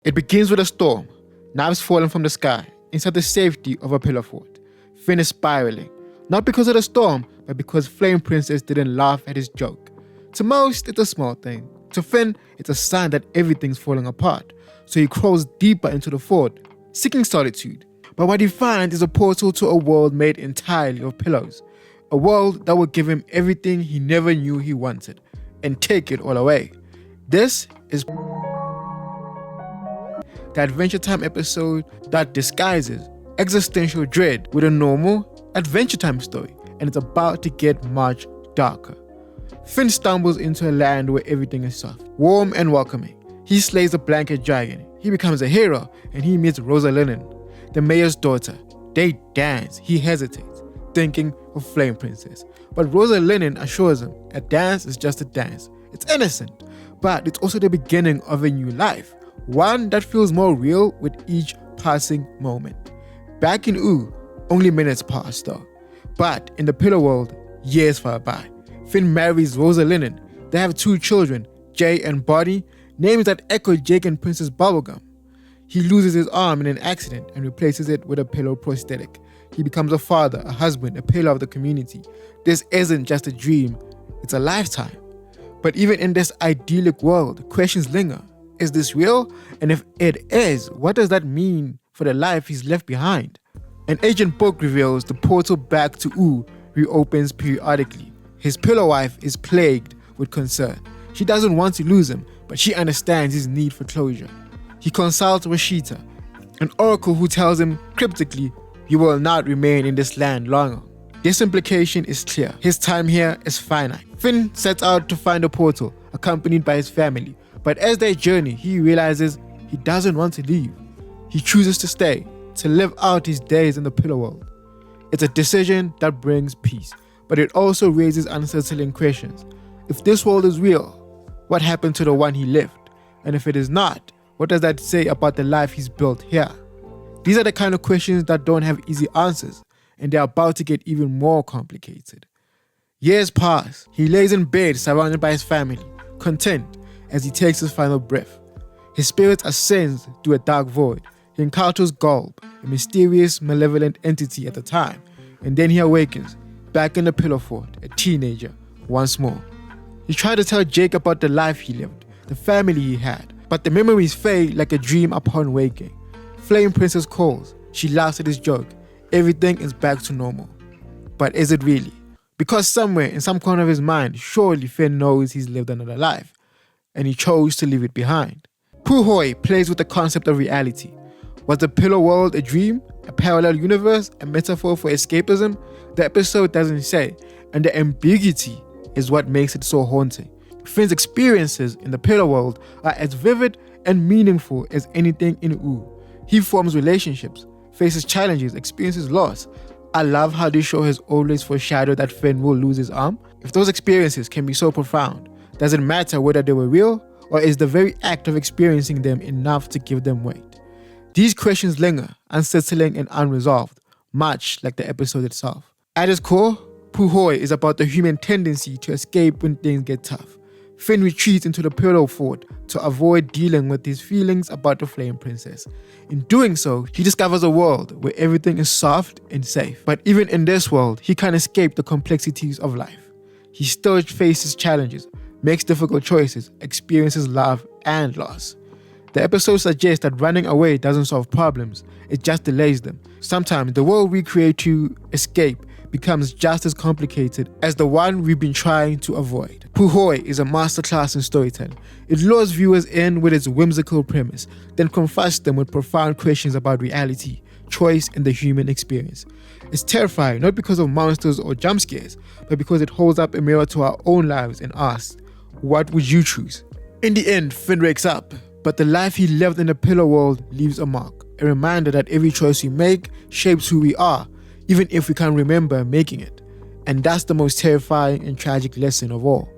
It begins with a storm, knives falling from the sky, inside the safety of a pillar fort. Finn is spiraling, not because of the storm, but because Flame Princess didn't laugh at his joke. To most, it's a small thing. To Finn, it's a sign that everything's falling apart. So he crawls deeper into the fort, seeking solitude. But what he finds is a portal to a world made entirely of pillows. A world that will give him everything he never knew he wanted, and take it all away. This is the Adventure Time episode that disguises existential dread with a normal Adventure Time story, and it's about to get much darker. Finn stumbles into a land where everything is soft, warm and welcoming. He slays a blanket dragon, he becomes a hero, and he meets Rosalinen, the mayor's daughter. They dance. He hesitates, thinking of Flame Princess. But Rosalinen assures him a dance is just a dance. It's innocent, but it's also the beginning of a new life, one that feels more real with each passing moment. Back in Ooh, only minutes pass though. But in the pillar world, years fly by. Finn marries Rosalinen. They have 2 children, Jay and Buddy, names that echo Jake and Princess Bubblegum. He loses his arm in an accident and replaces it with a pillow prosthetic. He becomes a father, a husband, a pillar of the community. This isn't just a dream, it's a lifetime. But even in this idyllic world, questions linger. Is this real? And if it is, what does that mean for the life he's left behind? An ancient book reveals the portal back to Ooh reopens periodically. His pillow wife is plagued with concern. She doesn't want to lose him, but she understands his need for closure. He consults Rashita, an oracle who tells him cryptically, "You will not remain in this land longer." This implication is clear. His time here is finite. Finn sets out to find a portal, accompanied by his family. But as they journey, he realizes he doesn't want to leave. He chooses to stay, to live out his days in the pillar world. It's a decision that brings peace, but it also raises unsettling questions. If this world is real, what happened to the one he lived? And if it is not, what does that say about the life he's built here? These are the kind of questions that don't have easy answers, and they're about to get even more complicated. Years pass. He lays in bed surrounded by his family, content as he takes his final breath. His spirits ascends through a dark void. He encounters Gulb, a mysterious, malevolent entity at the time, and then he awakens, back in the pillar fort, a teenager, once more. He tried to tell Jake about the life he lived, the family he had, but the memories fade like a dream upon waking. Flame Princess calls. She laughs at his joke. Everything is back to normal. But is it really? Because somewhere in some corner of his mind, surely Finn knows he's lived another life, and he chose to leave it behind. Puhoy plays with the concept of reality. Was the pillar world a dream, a parallel universe, a metaphor for escapism? The episode doesn't say, and the ambiguity is what makes it so haunting. Finn's experiences in the pillar world are as vivid and meaningful as anything in Ooh. He forms relationships, faces challenges, experiences loss. I love how this show has always foreshadowed that Finn will lose his arm. If those experiences can be so profound, does it matter whether they were real, or is the very act of experiencing them enough to give them weight? These questions linger, unsettling and unresolved, much like the episode itself. At its core, Puhoy is about the human tendency to escape when things get tough. Finn retreats into the pillow fort to avoid dealing with his feelings about the Flame Princess. In doing so, he discovers a world where everything is soft and safe. But even in this world, he can't escape the complexities of life. He still faces challenges, makes difficult choices, experiences love and loss. The episode suggests that running away doesn't solve problems, it just delays them. Sometimes the world we create to escape becomes just as complicated as the one we've been trying to avoid. Puhoy is a masterclass in storytelling. It lures viewers in with its whimsical premise, then confronts them with profound questions about reality, choice, and the human experience. It's terrifying, not because of monsters or jump scares, but because it holds up a mirror to our own lives and asks, what would you choose? In the end, Finn wakes up, but the life he lived in the pillar world leaves a mark, a reminder that every choice we make shapes who we are, even if we can't remember making it. And that's the most terrifying and tragic lesson of all.